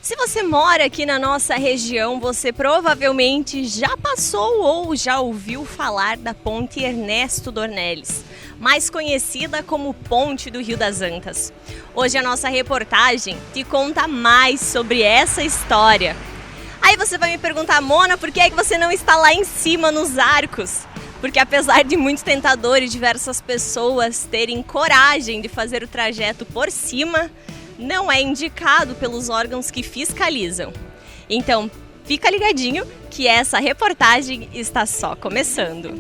Se você mora aqui na nossa região, você provavelmente já passou ou já ouviu falar da Ponte Ernesto Dornelles, mais conhecida como Ponte do Rio das Antas. Hoje a nossa reportagem te conta mais sobre essa história. Aí você vai me perguntar, Mona, por que é que você não está lá em cima nos arcos? Porque apesar de muito tentador e diversas pessoas terem coragem de fazer o trajeto por cima, não é indicado pelos órgãos que fiscalizam. Então, fica ligadinho que essa reportagem está só começando.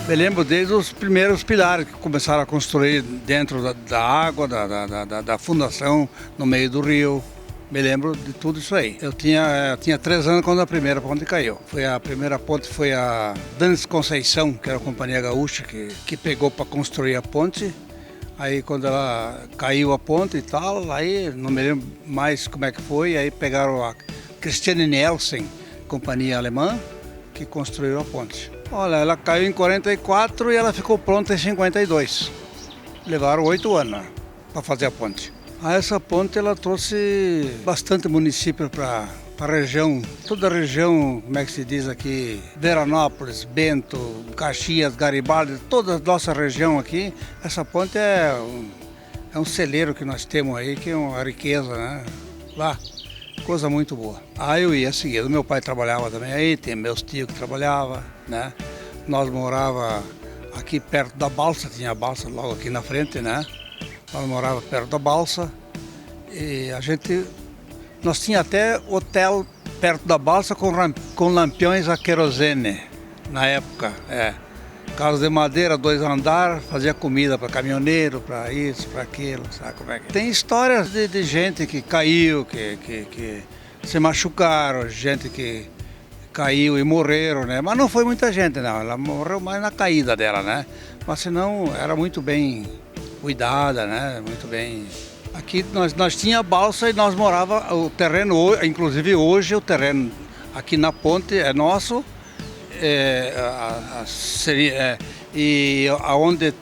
Me lembro desde os primeiros pilares que começaram a construir dentro da água, da fundação, no meio do rio. Me lembro de tudo isso aí. Eu tinha 3 anos quando a primeira ponte caiu. A primeira ponte foi a Dantes Conceição, que era a companhia gaúcha que pegou para construir a ponte. Aí quando ela caiu a ponte e tal, aí não me lembro mais como é que foi. Aí pegaram a Christiane Nielsen, companhia alemã, que construiu a ponte. Olha, ela caiu em 44 e ela ficou pronta em 52. Levaram 8 anos para fazer a ponte. Essa ponte ela trouxe bastante município para a região, toda a região, como é que se diz aqui, Veranópolis, Bento, Caxias, Garibaldi, toda a nossa região aqui. Essa ponte é um celeiro que nós temos aí, que é uma riqueza, né? Lá. Coisa muito boa. Aí eu ia seguindo. Meu pai trabalhava também aí, tem meus tios que trabalhavam, né? Nós morava aqui perto da balsa, tinha a balsa logo aqui na frente, né? Nós morava perto da balsa e nós tinha até hotel perto da balsa com lampiões a querosene na época, Casa de madeira, 2 andares, fazia comida para caminhoneiro, para isso, para aquilo, sabe como é que é? Tem histórias de gente que caiu, que se machucaram, gente que caiu e morreram, né? Mas não foi muita gente, não. Ela morreu mais na caída dela, né? Mas senão era muito bem cuidada, né? Muito bem. Aqui nós tinha balsa e nós morava o terreno, inclusive hoje o terreno aqui na ponte é nosso. E aonde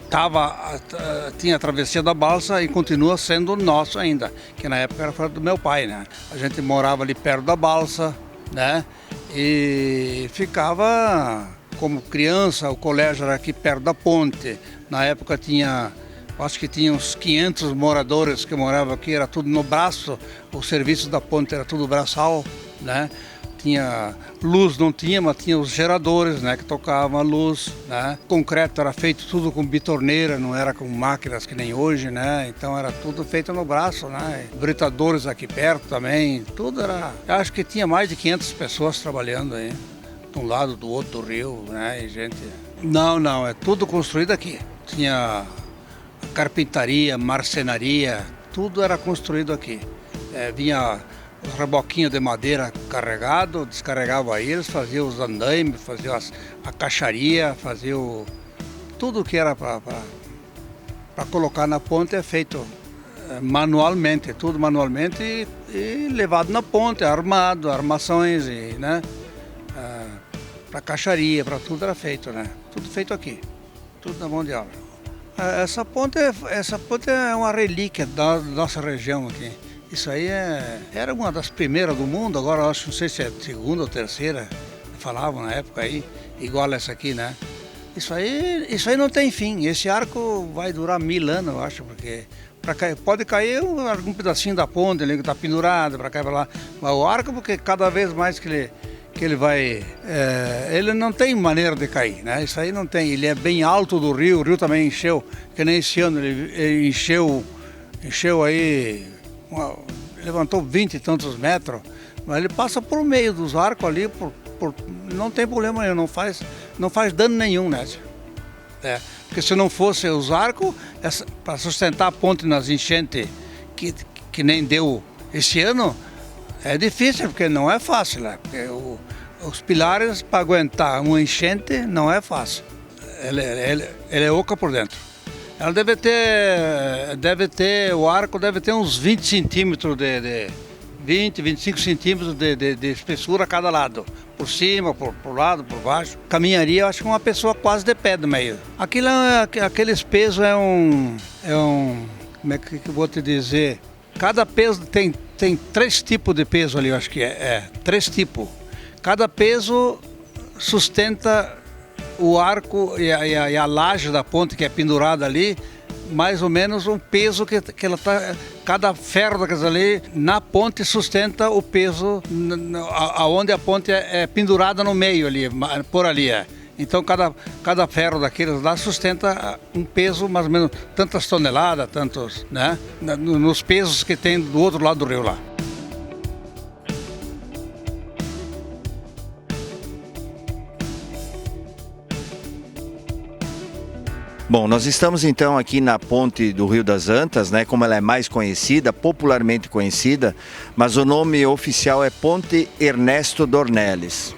tinha a travessia da balsa e continua sendo nosso ainda, que na época era do meu pai, né? A gente morava ali perto da balsa, né? E ficava como criança, o colégio era aqui perto da ponte. Na época acho que tinha uns 500 moradores que moravam aqui, era tudo no braço, o serviço da ponte era tudo braçal, né? Tinha luz, não tinha, mas tinha os geradores, né, que tocavam a luz, né? O concreto era feito tudo com bitorneira, não era com máquinas que nem hoje, né? Então era tudo feito no braço, né? Britadores aqui perto também, tudo era... Eu acho que tinha mais de 500 pessoas trabalhando aí, de um lado, do outro do rio, né? E gente... Não, é tudo construído aqui. Tinha carpintaria, marcenaria, tudo era construído aqui. Vinha os reboquinhos de madeira carregado, descarregava eles, fazia os andaimes, fazia a caixaria, fazia tudo que era para colocar na ponte é feito manualmente, tudo manualmente e levado na ponte, armado, armações, e, né? Para caixaria, para tudo era feito, né? Tudo feito aqui, tudo na mão de obra. Essa ponte é uma relíquia da nossa região aqui. Isso aí era uma das primeiras do mundo, agora eu acho, não sei se é a segunda ou terceira, falavam na época aí, igual essa aqui, né? Isso aí não tem fim, esse arco vai durar 1000 anos, eu acho, porque pode cair algum pedacinho da ponte ali que está pendurado, para cá e para lá, mas o arco, porque cada vez mais que ele vai, ele não tem maneira de cair, né? Isso aí não tem, ele é bem alto do rio, o rio também encheu, que nem esse ano ele encheu aí, levantou 20 e tantos metros, mas ele passa por meio dos arcos ali, não tem problema nenhum, não faz dano nenhum, né? Porque se não fosse os arcos, para sustentar a ponte nas enchentes que nem deu esse ano, é difícil, porque não é fácil, né? Porque os pilares para aguentar uma enchente não é fácil. Ela é oca por dentro. Ela o arco deve ter uns 20 centímetros 25 centímetros de espessura a cada lado. Por cima, por lado, por baixo. Caminharia, eu acho que uma pessoa quase de pé do meio. Aqueles pesos como é que eu vou te dizer? Cada peso tem 3 tipos de peso ali, eu acho que 3 tipos. Cada peso sustenta o arco e a laje da ponte que é pendurada ali, mais ou menos um peso que ela tá. Cada ferro daqueles ali na ponte sustenta o peso aonde a ponte é pendurada no meio ali, por ali é. Então cada ferro daqueles lá sustenta um peso mais ou menos tantas toneladas, tantos, né? Nos pesos que tem do outro lado do rio lá. Bom, nós estamos então aqui na ponte do Rio das Antas, né, como ela é mais conhecida, popularmente conhecida, mas o nome oficial é Ponte Ernesto Dornelles.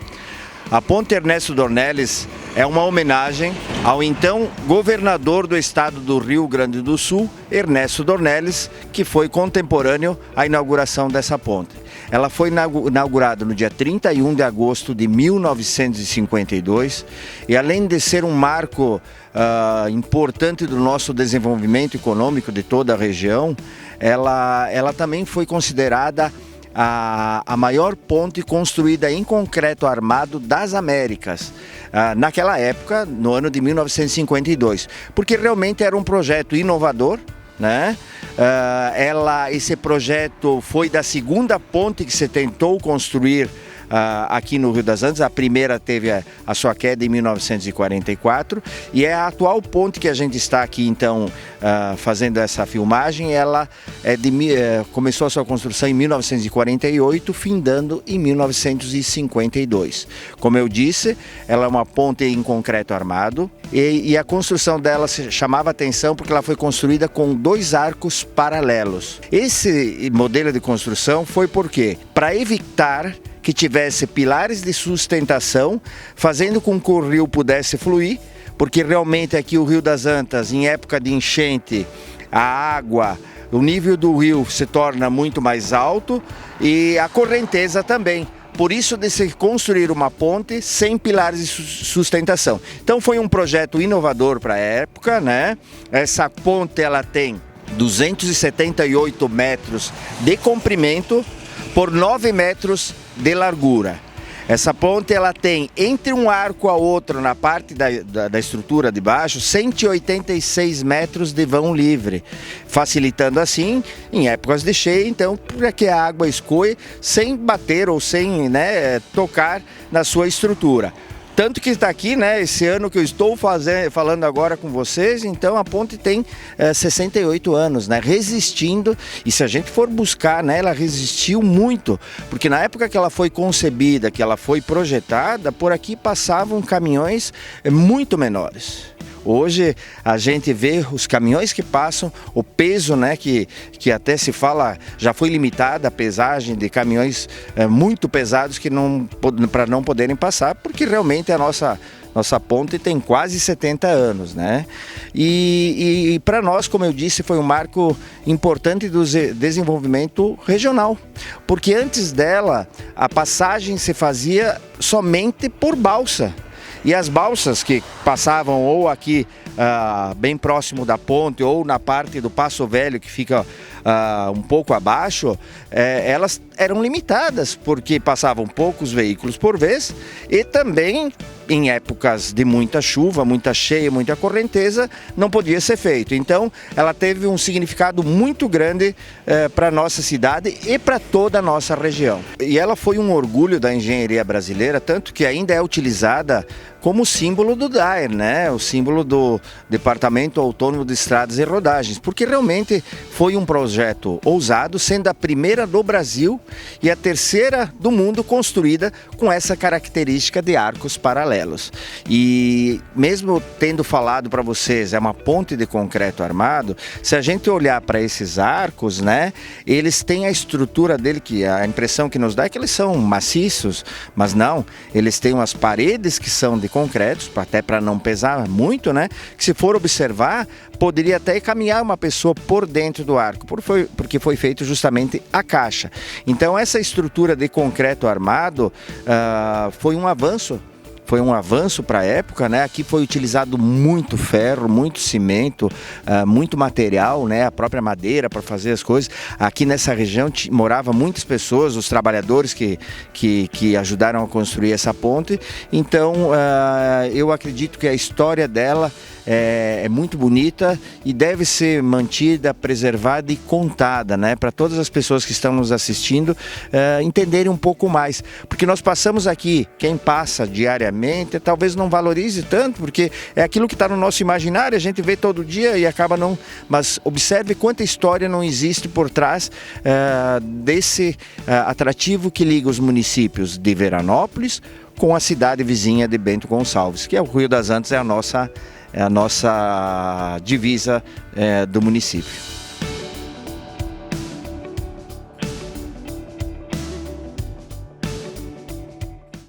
A Ponte Ernesto Dornelles é uma homenagem ao então governador do estado do Rio Grande do Sul, Ernesto Dornelles, que foi contemporâneo à inauguração dessa ponte. Ela foi inaugurada no dia 31 de agosto de 1952 e, além de ser um marco importante do nosso desenvolvimento econômico de toda a região, ela também foi considerada a maior ponte construída em concreto armado das Américas, naquela época, no ano de 1952, porque realmente era um projeto inovador, né? Esse projeto foi da segunda ponte que se tentou construir aqui no Rio das Antas. A primeira teve a sua queda em 1944 e é a atual ponte que a gente está aqui então fazendo essa filmagem. Ela começou a sua construção em 1948, findando em 1952. Como eu disse, ela é uma ponte em concreto armado e a construção dela chamava atenção porque ela foi construída com 2 arcos paralelos. Esse modelo de construção foi porque, para evitar que tivesse pilares de sustentação, fazendo com que o rio pudesse fluir, porque realmente aqui o Rio das Antas, em época de enchente, a água, o nível do rio se torna muito mais alto e a correnteza também. Por isso de se construir uma ponte sem pilares de sustentação. Então foi um projeto inovador para a época, né? Essa ponte ela tem 278 metros de comprimento por 9 metros de largura. Essa ponte ela tem, entre um arco a outro, na parte da estrutura de baixo, 186 metros de vão livre, facilitando assim, em épocas de cheia, então, para que a água escoe sem bater ou sem, né, tocar na sua estrutura. Tanto que está aqui, né, esse ano que eu estou falando agora com vocês, então a ponte tem 68 anos, né, resistindo, e se a gente for buscar, né, ela resistiu muito, porque na época que ela foi concebida, que ela foi projetada, por aqui passavam caminhões muito menores. Hoje a gente vê os caminhões que passam, o peso, né, que até se fala, já foi limitada a pesagem de caminhões muito pesados para não poderem passar, porque realmente a nossa ponte tem quase 70 anos, né? E para nós, como eu disse, foi um marco importante do desenvolvimento regional, porque antes dela a passagem se fazia somente por balsa. E as balsas que passavam ou aqui bem próximo da ponte ou na parte do Passo Velho que fica um pouco abaixo, elas eram limitadas porque passavam poucos veículos por vez e também em épocas de muita chuva, muita cheia, muita correnteza, não podia ser feito. Então ela teve um significado muito grande para a nossa cidade e para toda a nossa região. E ela foi um orgulho da engenharia brasileira, tanto que ainda é utilizada como símbolo do DAER, né? O símbolo do Departamento Autônomo de Estradas e Rodagens, porque realmente foi um projeto ousado, sendo a primeira do Brasil e a terceira do mundo construída com essa característica de arcos paralelos. E mesmo tendo falado para vocês, é uma ponte de concreto armado, se a gente olhar para esses arcos, né, eles têm a estrutura dele, que a impressão que nos dá é que eles são maciços, mas não, eles têm umas paredes que são de concretos, até para não pesar muito, né? Que se for observar, poderia até caminhar uma pessoa por dentro do arco, porque foi feito justamente a caixa. Então essa estrutura de concreto armado foi um avanço. Foi um avanço para a época, né? Aqui foi utilizado muito ferro, muito cimento, muito material, né? A própria madeira para fazer as coisas. Aqui nessa região moravam muitas pessoas, os trabalhadores que ajudaram a construir essa ponte. Então, eu acredito que a história dela é muito bonita e deve ser mantida, preservada e contada, né? Para todas as pessoas que estão nos assistindo entenderem um pouco mais. Porque nós passamos aqui, quem passa diariamente, talvez não valorize tanto, porque é aquilo que está no nosso imaginário, a gente vê todo dia e acaba não... Mas observe quanta história não existe por trás desse atrativo que liga os municípios de Veranópolis com a cidade vizinha de Bento Gonçalves, que é o Rio das Antas, é a nossa divisa do município.